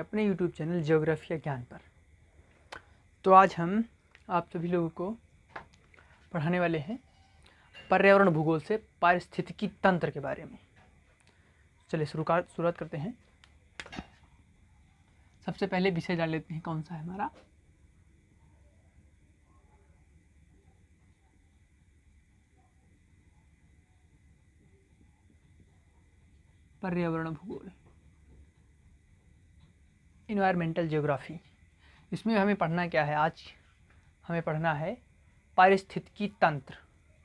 आपके अपने YouTube channel geography ज्ञान पर। तो आज हम आप सभी लोगों को पढ़ाने वाले हैं पर्यावरण भूगोल से पारिस्थितिकी तंत्र के बारे में। चलिए शुरुआत करते हैं। सबसे पहले विषय जान लेते हैं कौन सा है हमारा। पर्यावरण भूगोल, इन्वायरमेंटल ज्योग्राफी। इसमें हमें पढ़ना क्या है? आज हमें पढ़ना है पारिस्थितिकी तंत्र।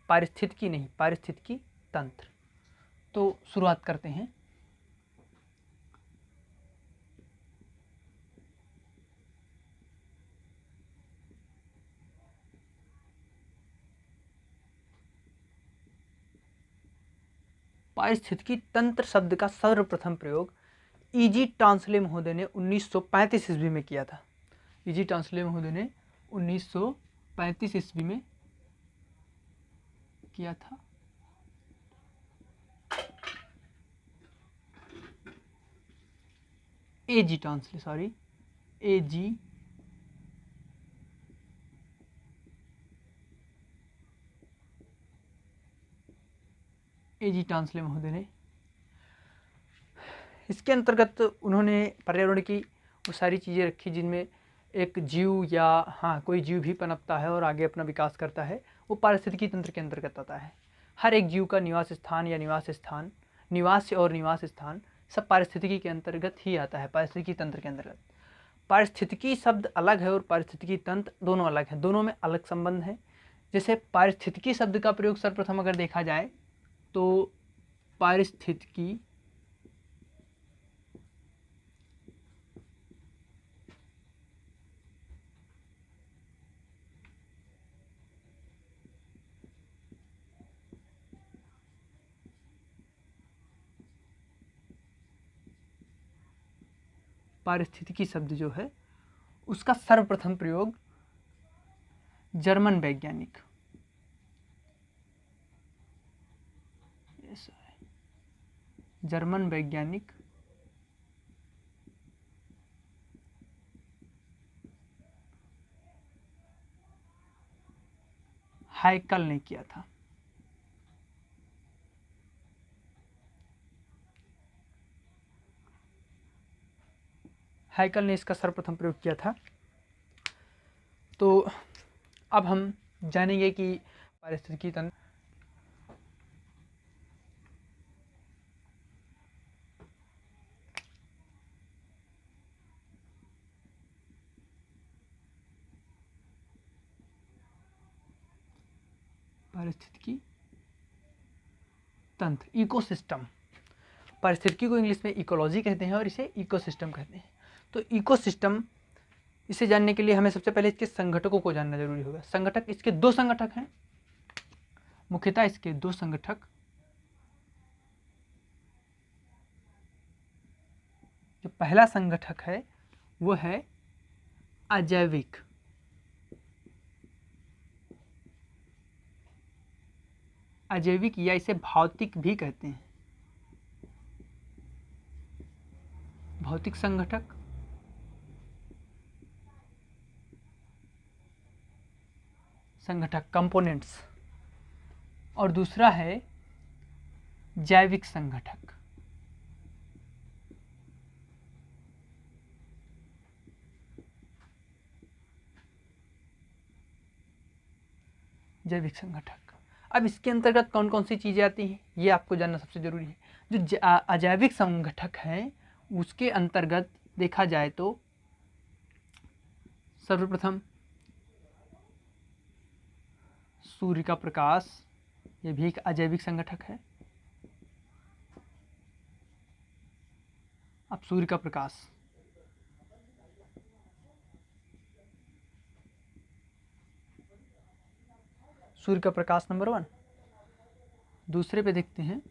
पारिस्थितिकी नहीं, पारिस्थितिकी तंत्र। तो शुरुआत करते हैं। पारिस्थितिकी तंत्र शब्द का सर्वप्रथम प्रयोग ईजी टॉन्सले महोदय ने 1935 ईस्वी में किया था। ईजी टॉन्सले महोदय ने 1935 ईस्वी में किया था। एजी टॉन्सले महोदय ने। इसके अंतर्गत उन्होंने पर्यावरण की वो सारी चीज़ें रखी जिनमें एक जीव या कोई जीव भी पनपता है और आगे अपना विकास करता है, वो पारिस्थितिकी तंत्र के अंतर्गत आता है। हर एक जीव का निवास स्थान सब पारिस्थितिकी के अंतर्गत ही आता है, पारिस्थितिकी तंत्र के अंतर्गत। पारिस्थितिकी शब्द अलग है और पारिस्थितिकी तंत्र दोनों अलग हैं, दोनों में अलग संबंध है। जैसे पारिस्थितिकी शब्द का प्रयोग सर्वप्रथम अगर देखा जाए तो पारिस्थितिकी पारिस्थितिकी शब्द जो है उसका सर्वप्रथम प्रयोग जर्मन वैज्ञानिक हाइकल ने किया था। हाइकल ने इसका सर्वप्रथम प्रयोग किया था। तो अब हम जानेंगे कि पारिस्थितिकी तंत्र पारिस्थितिकी तंत्र, इकोसिस्टम। पारिस्थितिकी को इंग्लिश में इकोलॉजी कहते हैं और इसे इकोसिस्टम कहते हैं। तो इकोसिस्टम, इसे जानने के लिए हमें सबसे पहले इसके संगठकों को जानना जरूरी होगा। संगठक, इसके दो संगठक हैं मुख्यतः। इसके दो संगठक, जो पहला संगठक है वो है अजैविक। अजैविक या इसे भौतिक भी कहते हैं। भौतिक संगठक। कंपोनेंट्स। और दूसरा है जैविक संगठक। जैविक संगठक। अब इसके अंतर्गत कौन कौन सी चीज़ें आती हैं ये आपको जानना सबसे ज़रूरी है। जो अजैविक संगठक हैं उसके अंतर्गत देखा जाए तो सर्वप्रथम सूर्य का प्रकाश, ये भी एक अजैविक संगठक है। अब सूर्य का प्रकाश, नंबर 1। दूसरे पे देखते हैं,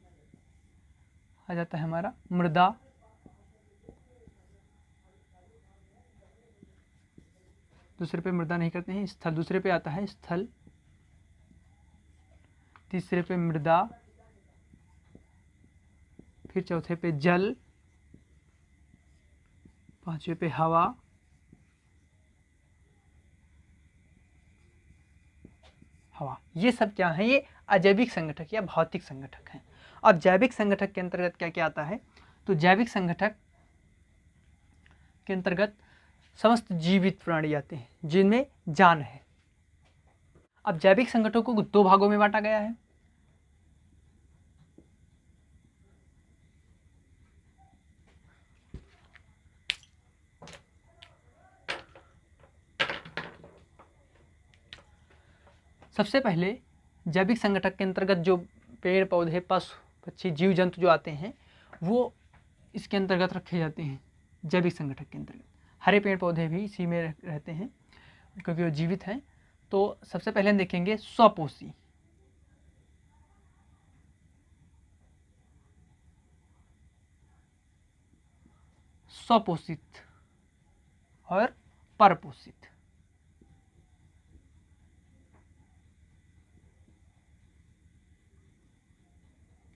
आ जाता है हमारा मृदा। दूसरे पे मृदा नहीं करते हैं, स्थल। दूसरे पे आता है स्थल। तीसरे पे मृदा, फिर चौथे पे जल, पांचवें पे हवा, ये सब क्या है? ये अजैविक संगठक या भौतिक संगठक हैं। अब जैविक संगठक के अंतर्गत क्या क्या आता है? तो जैविक संगठक के अंतर्गत समस्त जीवित प्राणी आते हैं जिनमें जान है। अब जैविक संगठकों को दो भागों में बांटा गया है। सबसे पहले जैविक संगठक के अंतर्गत जो पेड़ पौधे, पशु पक्षी, जीव जंतु जो आते हैं वो इसके अंतर्गत रखे जाते हैं जैविक संगठक के अंतर्गत। हरे पेड़ पौधे भी इसी में रहते हैं क्योंकि वो जीवित हैं। तो सबसे पहले हम देखेंगे स्वपोषी। स्वपोषित और परपोषित।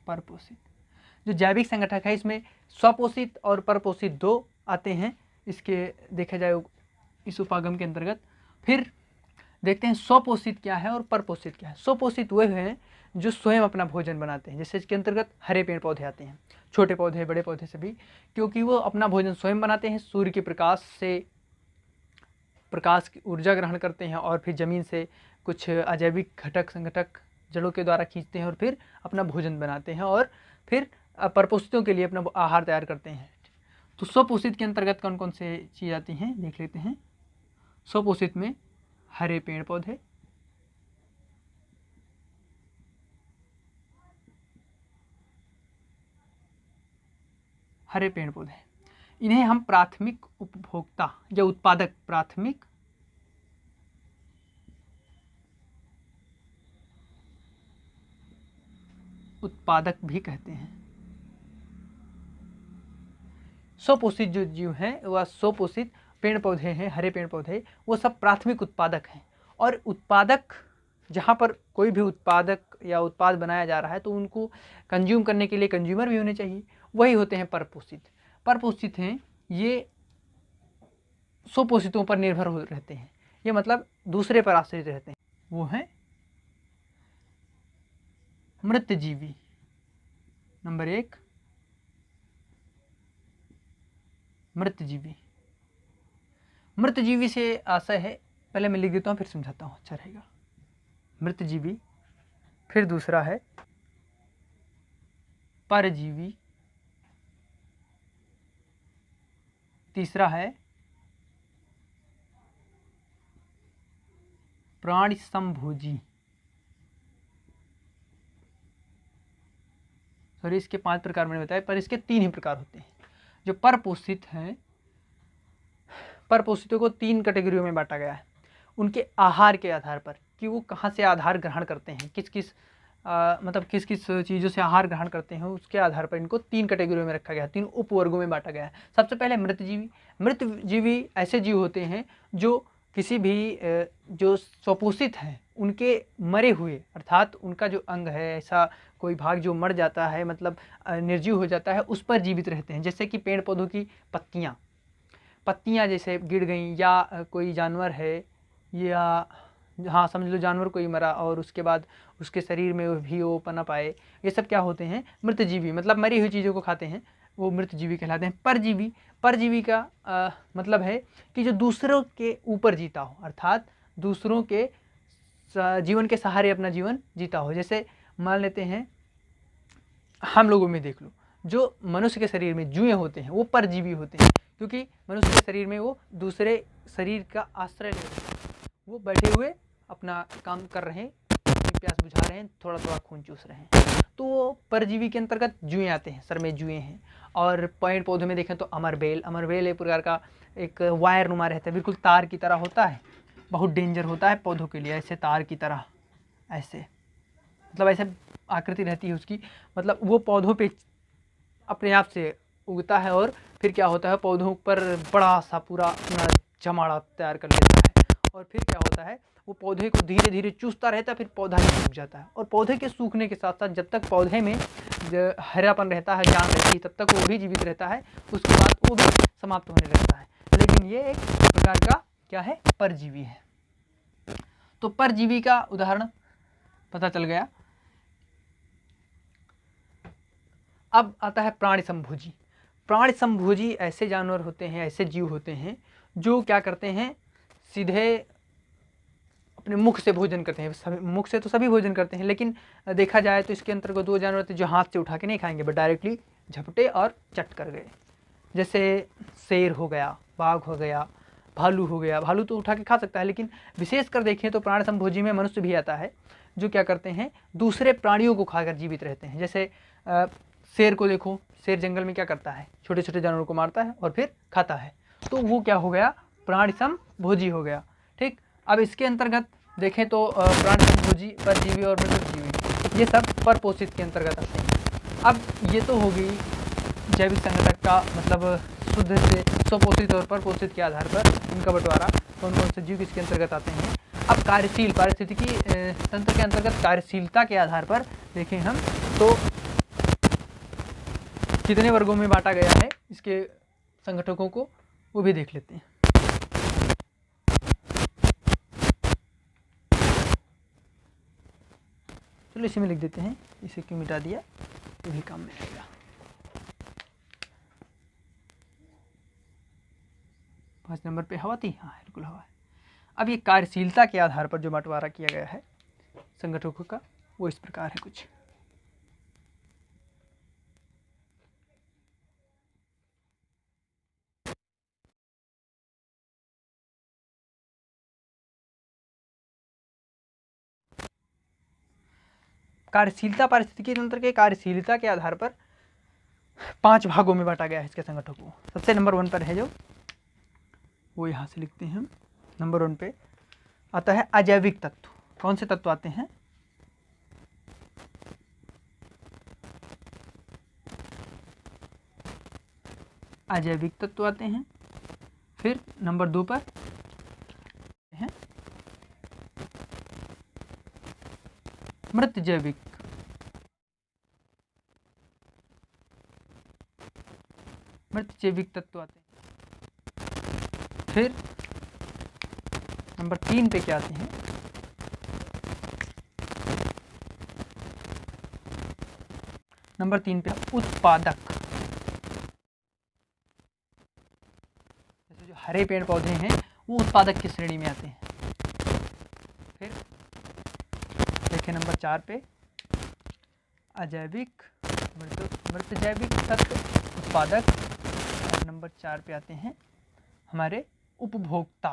परपोषित जो जैविक संगठक है इसमें स्वपोषित और परपोषित दो आते हैं इसके देखा जाए इस उपागम के अंतर्गत। फिर देखते हैं स्वपोषित क्या है और परपोषित क्या है। स्वपोषित वह हैं जो स्वयं अपना भोजन बनाते हैं, जैसे इसके अंतर्गत हरे पेड़ पौधे आते हैं, छोटे पौधे बड़े पौधे सभी, क्योंकि वो अपना भोजन स्वयं बनाते हैं। सूर्य के प्रकाश से प्रकाश की ऊर्जा ग्रहण करते हैं और फिर जमीन से कुछ अजैविक घटक संगठक जड़ों के द्वारा खींचते हैं और फिर अपना भोजन बनाते हैं और फिर परपोषितों के लिए अपना आहार तैयार करते हैं। तो स्वपोषित के अंतर्गत कौन कौन से चीज़ आती हैं देख लेते हैं। स्वपोषित में हरे पेड़ पौधे, हरे पेड़ पौधे, इन्हें हम प्राथमिक उपभोक्ता या उत्पादक, प्राथमिक उत्पादक भी कहते हैं। स्वपोषित जो जीव हैं वह स्वपोषित पेड़ पौधे हैं, हरे पेड़ पौधे, वो सब प्राथमिक उत्पादक हैं। और उत्पादक जहाँ पर कोई भी उत्पादक या उत्पाद बनाया जा रहा है तो उनको कंज्यूम करने के लिए कंज्यूमर भी होने चाहिए, वही होते हैं परपोषित। परपोषित हैं ये स्वपोषितों पर निर्भर हो रहते हैं, ये मतलब दूसरे पर आश्रित रहते हैं। वो हैं मृतजीवी। नंबर 1 मृतजीवी। मृतजीवी से आशय है, पहले मैं लिख देता हूँ फिर समझाता हूँ, अच्छा रहेगा। मृतजीवी, फिर दूसरा है परजीवी, तीसरा है प्राणी संभोजी। सॉरी, इसके 5 प्रकार मैंने बताया, पर इसके 3 ही प्रकार होते हैं। जो परपोषित हैं, परपोषितों को 3 कैटेगरियों में बांटा गया है उनके आहार के आधार पर कि वो कहाँ से आहार ग्रहण करते हैं, किस किस मतलब किस किस चीज़ों से आहार ग्रहण करते हैं, उसके आधार पर इनको 3 कैटेगरियों में रखा गया है, 3 उपवर्गों में बांटा गया है। सबसे पहले मृतजीवी। मृतजीवी ऐसे जीव होते हैं जो किसी भी जो स्वपोषित हैं उनके मरे हुए, अर्थात उनका जो अंग है, ऐसा कोई भाग जो मर जाता है, मतलब निर्जीव हो जाता है, उस पर जीवित रहते हैं। जैसे कि पेड़ पौधों की पत्तियाँ जैसे गिर गई, या कोई जानवर है, या हाँ समझ लो जानवर कोई मरा और उसके बाद उसके शरीर में भी वो पनप आए, ये सब क्या होते हैं? मृतजीवी, मतलब मरी हुई चीज़ों को खाते हैं, वो मृतजीवी कहलाते हैं। परजीवी, परजीवी का मतलब है कि जो दूसरों के ऊपर जीता हो, अर्थात दूसरों के जीवन के सहारे अपना जीवन जीता हो। जैसे मान लेते हैं हम लोगों में देख लो, जो मनुष्य के शरीर में जुएं होते हैं वो परजीवी होते हैं, क्योंकि मनुष्य के शरीर में वो दूसरे शरीर का आश्रय ले रहे हैं, वो बैठे हुए अपना काम कर रहे हैं, अपनी प्यास बुझा रहे हैं, थोड़ा थोड़ा खून चूस रहे हैं, तो वो परजीवी के अंतर्गत जुएं आते हैं, सर में जुएं हैं। और पेड़ पौधों में देखें तो अमरबेल एक प्रकार का एक वायर नुमा रहता है, बिल्कुल तार की तरह होता है, बहुत डेंजर होता है पौधों के लिए, ऐसे तार की तरह, ऐसे मतलब ऐसे आकृति रहती है उसकी, मतलब वो पौधों पे अपने आप से उगता है और फिर क्या होता है, पौधों पर बड़ा सा पूरा अपना जमाड़ा तैयार कर लेता है, और फिर क्या होता है, वो पौधे को धीरे धीरे चूसता रहता है, फिर पौधा ही सूख जाता है। और पौधे के सूखने के साथ साथ जब तक पौधे में हरापन रहता है, जान रहती है, तब तक वो भी जीवित रहता है, उसके बाद वो भी समाप्त होने लगता है। लेकिन ये एक प्रकार का क्या है, परजीवी है। तो परजीवी का उदाहरण पता चल गया। अब आता है प्राणी संभोजी। प्राणी संभोजी ऐसे जानवर होते हैं, ऐसे जीव होते हैं जो क्या करते हैं, सीधे अपने मुख से भोजन करते हैं। मुख से तो सभी भोजन करते हैं, लेकिन देखा जाए तो इसके अंतर्गत दो जानवर होते हैं जो हाथ से उठा के नहीं खाएंगे, बट डायरेक्टली झपटे और चट कर गए। जैसे शेर हो गया, बाघ हो गया, भालू हो गया। भालू तो उठा के खा सकता है, लेकिन विशेषकर देखें तो प्राणी संभोजी में मनुष्य भी आता है जो क्या करते हैं, दूसरे प्राणियों को खाकर जीवित रहते हैं। जैसे शेर को देखो, शेर जंगल में क्या करता है, छोटे छोटे जानवरों को मारता है और फिर खाता है, तो वो क्या हो गया, प्राणी संभोजी हो गया। ठीक, अब इसके अंतर्गत देखें तो प्राणी संभोजी, परजीवी और मृतजीवी ये सब परपोषित के अंतर्गत आते हैं। अब ये तो हो गई जैविक संगठक का मतलब शुद्ध से स्वपोषित और परपोषित के आधार पर इनका बंटवारा, कौन कौन से जीव किसके अंतर्गत आते हैं। अब कार्यशील पारिस्थितिकी तंत्र के अंतर्गत कार्यशीलता के आधार पर देखें हम तो कितने वर्गों में बांटा गया है इसके संगठकों को, वो भी देख लेते हैं। चलो इसी में लिख देते हैं, इसे क्यों मिटा दिया, ये भी काम में आएगा। पाँच नंबर पे हवा थी, हाँ बिल्कुल हवा है। अब ये कार्यशीलता के आधार पर जो बंटवारा किया गया है संगठकों का, वो इस प्रकार है कुछ। कार्यशीलता पारिस्थितिकी तंत्र के कार्यशीलता के आधार पर 5 भागों में बांटा गया है इसके संगठकों को। सबसे नंबर 1 पर है जो, वो यहाँ से लिखते हैं हम। नंबर 1 पे आता है अजैविक तत्व। कौन से तत्व आते हैं, अजैविक तत्व आते हैं। फिर नंबर 2 पर है मृत जैविक, मृत जैविक तत्व आते हैं। फिर नंबर 3 पे क्या आते हैं, नंबर 3 पे उत्पादक। जैसे जो हरे पेड़ पौधे हैं वो उत्पादक की श्रेणी में आते हैं। फिर देखिए नंबर 4 पे अजैविक, मृत जैविक तत्व, उत्पादक। और नंबर 4 पे आते हैं हमारे उपभोक्ता,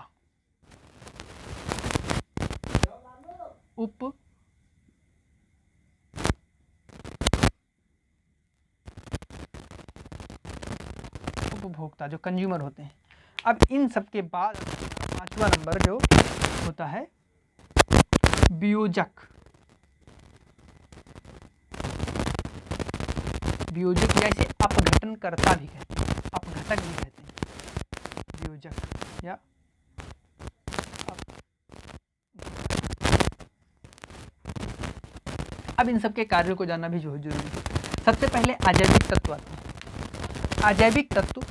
उपभोक्ता जो कंज्यूमर होते हैं। अब इन सब के बाद 5वां नंबर जो होता है वियोजक। वियोजक या इसे अपघटनकर्ता भी कहते हैं, अपघटक भी कहते हैं, वियोजक या अब इन सब के कार्यों को जानना भी जरूरी है। सबसे पहले अजैविक तत्व आते हैं। अजैविक तत्व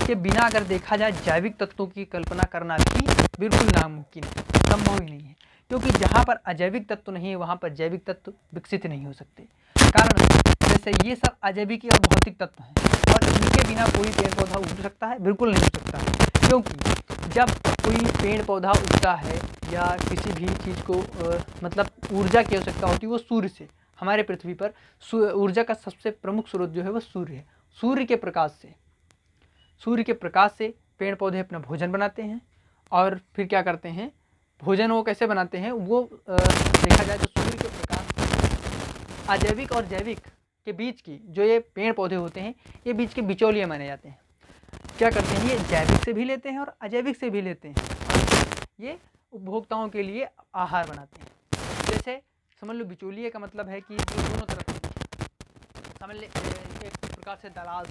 के बिना अगर देखा जाए जैविक तत्वों की कल्पना करना भी बिल्कुल नामुमकिन है, संभव ही नहीं है, क्योंकि जहाँ पर अजैविक तत्व नहीं है वहाँ पर जैविक तत्व विकसित नहीं हो सकते। कारण जैसे ये सब अजैविक या भौतिक तत्व हैं और इनके बिना कोई पेड़ पौधा उग सकता है, बिल्कुल नहीं उग सकता है। क्योंकि जब कोई पेड़ पौधा उगता है या किसी भी चीज़ को मतलब ऊर्जा की आवश्यकता होती है वो सूर्य से। हमारे पृथ्वी पर ऊर्जा का सबसे प्रमुख स्रोत जो है वो सूर्य है। सूर्य के प्रकाश से पेड़ पौधे अपना भोजन बनाते हैं और फिर क्या करते हैं, भोजन वो कैसे बनाते हैं वो देखा जाए तो सूर्य के प्रकाश, अजैविक और जैविक के बीच की जो ये पेड़ पौधे होते हैं ये बीच के बिचौलिए माने जाते हैं। क्या करते हैं, ये जैविक से भी लेते हैं और अजैविक से भी लेते हैं, ये उपभोक्ताओं के लिए आहार बनाते हैं। जैसे समझ लो बिचौलिए का मतलब है कि जो दोनों तरफ समझ ले, एक प्रकार से दलाल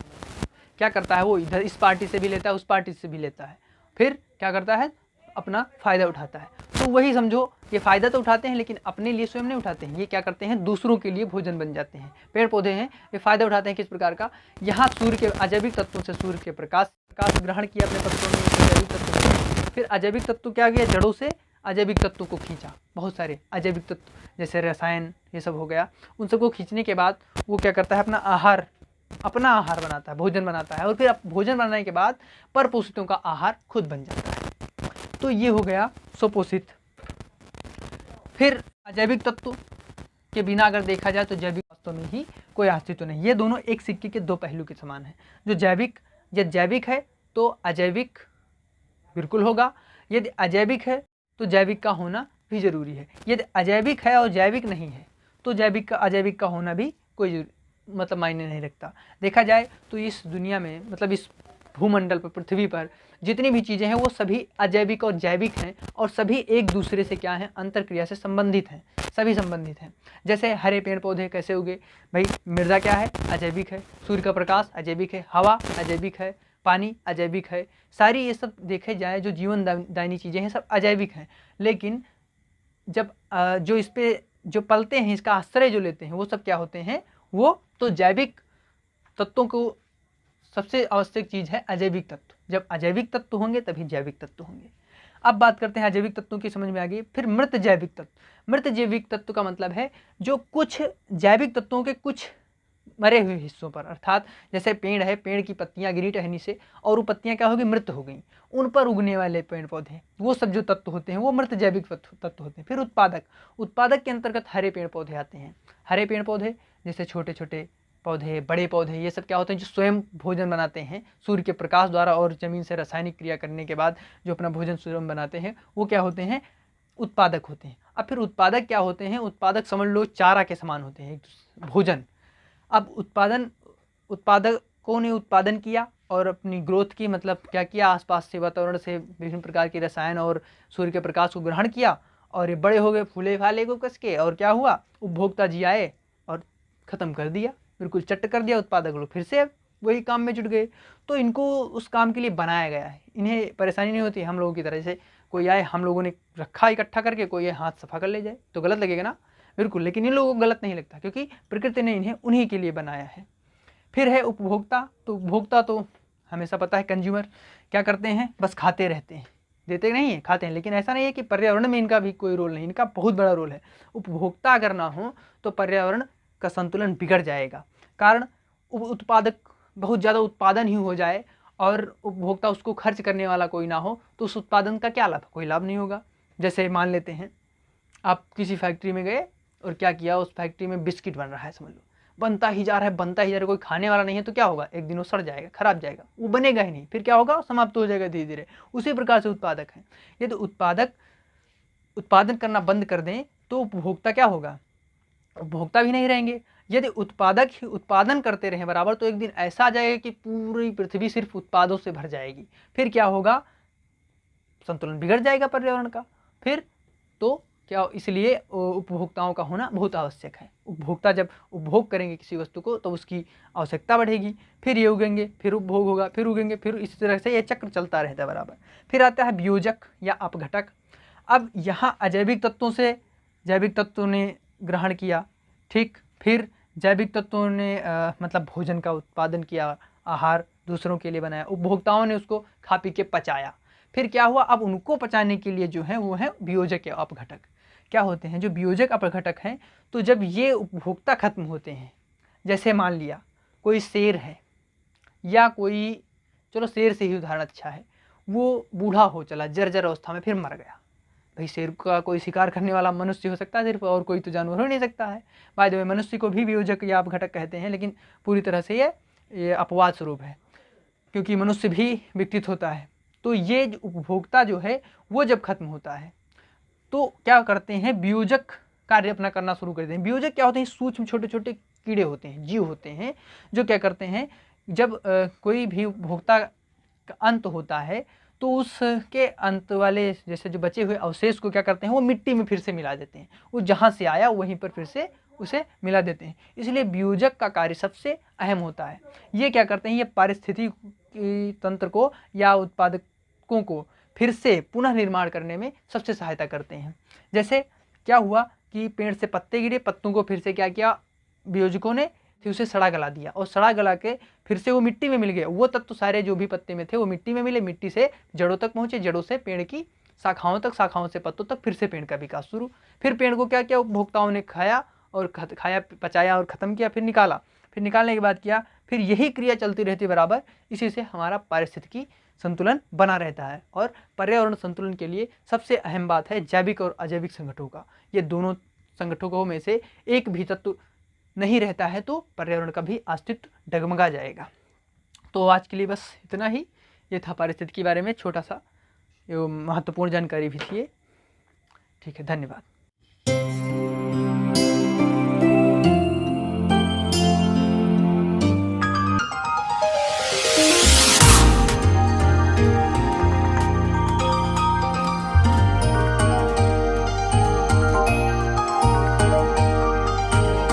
क्या करता है, वो इधर इस पार्टी से भी लेता है उस पार्टी से भी लेता है, फिर क्या करता है अपना फ़ायदा उठाता है। तो वही समझो ये फ़ायदा तो उठाते हैं लेकिन अपने लिए स्वयं नहीं उठाते हैं, ये क्या करते हैं दूसरों के लिए भोजन बन जाते हैं। पेड़ पौधे हैं ये फ़ायदा उठाते हैं किस प्रकार का, यहाँ सूर्य के अजैविक तत्वों से सूर्य के प्रकाश ग्रहण किया अपने पत्तों में, जैविक फिर अजैविक तत्व क्या किया, जड़ों से अजैविक तत्वों को खींचा, बहुत सारे अजैविक तत्व जैसे रसायन ये सब हो गया, उन सबको खींचने के बाद वो क्या करता है, अपना आहार बनाता है, भोजन बनाता है, और फिर भोजन बनाने के बाद परपोषितों का आहार खुद बन जाता है। तो ये हो गया स्वपोषित। फिर अजैविक तत्व के बिना अगर देखा जाए तो जैविक वास्तव में ही कोई अस्तित्व नहीं। ये दोनों एक सिक्के के दो पहलू के समान हैं। जो जैविक है तो अजैविक बिल्कुल होगा, यदि अजैविक है तो जैविक का होना भी जरूरी है। यदि अजैविक है और जैविक नहीं है तो अजैविक का होना भी कोई मतलब मायने नहीं रखता। देखा जाए तो इस दुनिया में, मतलब इस भूमंडल पर, पृथ्वी पर जितनी भी चीज़ें हैं वो सभी अजैविक और जैविक हैं, और सभी एक दूसरे से क्या हैं, अंतरक्रिया से संबंधित हैं, सभी संबंधित हैं। जैसे हरे पेड़ पौधे कैसे उगे भाई, मृदा क्या है, अजैविक है, सूर्य का प्रकाश अजैविक है, हवा अजैविक है, पानी अजैविक है, सारी ये सब देखे जाए जो जीवन दायनी चीज़ें हैं सब अजैविक हैं। लेकिन जब जो इस पे जो पलते हैं, इसका आश्रय जो लेते हैं, वो सब क्या होते हैं, वो तो जैविक तत्वों को सबसे आवश्यक चीज़ है अजैविक तत्व। जब अजैविक तत्व होंगे तभी जैविक तत्व होंगे। अब बात करते हैं अजैविक तत्वों की, समझ में आ गई। फिर मृत जैविक तत्व। मृत जैविक तत्व का मतलब है जो कुछ जैविक तत्वों के कुछ मरे हुए हिस्सों पर, अर्थात जैसे पेड़ है, पेड़ की पत्तियां गिरी टहनी से और वो पत्तियां क्या हो गई, मृत हो गई, उन पर उगने वाले पेड़ पौधे, वो सब जो तत्व होते हैं वो मृत जैविक तत्व होते हैं। फिर उत्पादक के अंतर्गत हरे पेड़ पौधे आते हैं। हरे पेड़ पौधे जैसे छोटे छोटे पौधे, बड़े पौधे, ये सब क्या होते हैं, जो स्वयं भोजन बनाते हैं सूर्य के प्रकाश द्वारा और जमीन से रासायनिक क्रिया करने के बाद जो अपना भोजन स्वयं बनाते हैं, वो क्या होते हैं, उत्पादक होते हैं। अब फिर उत्पादक क्या होते हैं, उत्पादक समझ लो चारा के समान होते हैं, भोजन। अब उत्पादकों ने उत्पादन किया और अपनी ग्रोथ की, मतलब क्या किया, आसपास से वातावरण से विभिन्न प्रकार के रसायन और सूर्य के प्रकाश को ग्रहण किया और ये बड़े हो गए, फूले फाले को कस के, और क्या हुआ, उपभोक्ता जी आए और ख़त्म कर दिया, बिल्कुल चट कर दिया। उत्पादक लोग फिर से वही काम में जुट गए। तो इनको उस काम के लिए बनाया गया है, इन्हें परेशानी नहीं होती हम लोगों की तरह से कोई आए, हम लोगों ने रखा इकट्ठा करके, कोई हाथ सफा कर ले जाए तो गलत लगेगा ना, बिल्कुल। लेकिन इन लोगों को गलत नहीं लगता क्योंकि प्रकृति ने इन्हें उन्हीं के लिए बनाया है। फिर है उपभोक्ता। तो उपभोक्ता तो हमेशा पता है, कंज्यूमर क्या करते हैं, बस खाते रहते हैं, देते नहीं है, खाते हैं। लेकिन ऐसा नहीं है कि पर्यावरण में इनका भी कोई रोल नहीं, इनका बहुत बड़ा रोल है। उपभोक्ता अगर ना हो तो पर्यावरण का संतुलन बिगड़ जाएगा। कारण उत्पादक बहुत ज़्यादा उत्पादन ही हो जाए और उपभोक्ता उसको खर्च करने वाला कोई ना हो तो उस उत्पादन का क्या लाभ, कोई लाभ नहीं होगा। जैसे मान लेते हैं आप किसी फैक्ट्री में गए और क्या किया, उस फैक्ट्री में बिस्किट बन रहा है, समझ लो बनता ही जा रहा है, बनता ही जा रहा है, कोई खाने वाला नहीं है तो क्या होगा, एक दिन वो सड़ जाएगा, खराब जाएगा, वो बनेगा ही नहीं, फिर क्या होगा, समाप्त हो जाएगा धीरे धीरे। उसी प्रकार से उत्पादक है। यदि उत्पादक उत्पादन करना बंद कर दें तो उपभोक्ता क्या होगा, उपभोक्ता भी नहीं रहेंगे। यदि उत्पादक ही उत्पादन करते रहें बराबर तो एक दिन ऐसा आ जाएगा कि पूरी पृथ्वी सिर्फ उत्पादों से भर जाएगी, फिर क्या होगा, संतुलन बिगड़ जाएगा पर्यावरण का। फिर तो क्या, इसलिए उपभोक्ताओं का होना बहुत आवश्यक है। उपभोक्ता जब उपभोग करेंगे किसी वस्तु को तो उसकी आवश्यकता बढ़ेगी, फिर ये उगेंगे, फिर उपभोग होगा, फिर उगेंगे, फिर इसी तरह से ये चक्र चलता रहता है बराबर। फिर आता है वियोजक या अपघटक। अब यहाँ अजैविक तत्वों से जैविक तत्वों ने ग्रहण किया, ठीक, फिर जैविक तत्वों ने मतलब भोजन का उत्पादन किया, आहार दूसरों के लिए बनाया, उपभोक्ताओं ने उसको खा पी के पचाया, फिर क्या हुआ, अब उनको पचाने के लिए जो है वो है वियोजक या अपघटक। क्या होते हैं जो वियोजक अपघटक हैं, तो जब ये उपभोक्ता खत्म होते हैं, जैसे मान लिया कोई शेर है या कोई, चलो शेर से ही उदाहरण अच्छा है, वो बूढ़ा हो चला, जर्जर अवस्था में, फिर मर गया। भाई शेर का कोई शिकार करने वाला मनुष्य हो सकता है सिर्फ, और कोई तो जानवर हो नहीं सकता है। बाय द वे मनुष्य को भी वियोजक या अपघटक कहते हैं, लेकिन पूरी तरह से ये अपवाद स्वरूप है क्योंकि मनुष्य भी विकसित होता है। तो ये उपभोक्ता जो है वो जब खत्म होता है तो क्या करते हैं, वियोजक कार्य अपना करना शुरू करते हैं। वियोजक क्या होते हैं, सूक्ष्म छोटे छोटे कीड़े होते हैं, जीव होते हैं, जो क्या करते हैं, जब कोई भी उपभोक्ता का अंत होता है तो उसके अंत वाले जैसे जो बचे हुए अवशेष को क्या करते हैं, वो मिट्टी में फिर से मिला देते हैं, वो जहाँ से आया वहीं पर फिर से उसे मिला देते हैं। इसलिए वियोजक का कार्य सबसे अहम होता है। ये क्या करते हैं, ये पारिस्थितिकी तंत्र को या उत्पादकों को फिर से पुनः निर्माण करने में सबसे सहायता करते हैं। जैसे क्या हुआ कि पेड़ से पत्ते गिरे, पत्तों को फिर से क्या किया, वियोजकों ने फिर उसे सड़ा गला दिया और सड़ा गला के फिर से वो मिट्टी में मिल गया। वो तत्व सारे जो भी पत्ते में थे वो मिट्टी में मिले, मिट्टी से जड़ों तक पहुँचे, जड़ों से पेड़ की शाखाओं तक, शाखाओं से पत्तों तक, फिर से पेड़ का विकास शुरू। फिर पेड़ को क्या किया, उपभोक्ताओं ने खाया और खाया, पचाया और ख़त्म किया, फिर निकाला। फिर निकालने के बाद किया, फिर यही क्रिया चलती रहती बराबर। इसी से हमारा पारिस्थितिकी संतुलन बना रहता है। और पर्यावरण संतुलन के लिए सबसे अहम बात है जैविक और अजैविक संगठनों का। ये दोनों संगठनों में से एक भी तत्व नहीं रहता है तो पर्यावरण का भी अस्तित्व डगमगा जाएगा। तो आज के लिए बस इतना ही। ये था पारिस्थितिकी के बारे में छोटा सा महत्वपूर्ण जानकारी भी थी। ठीक है, धन्यवाद।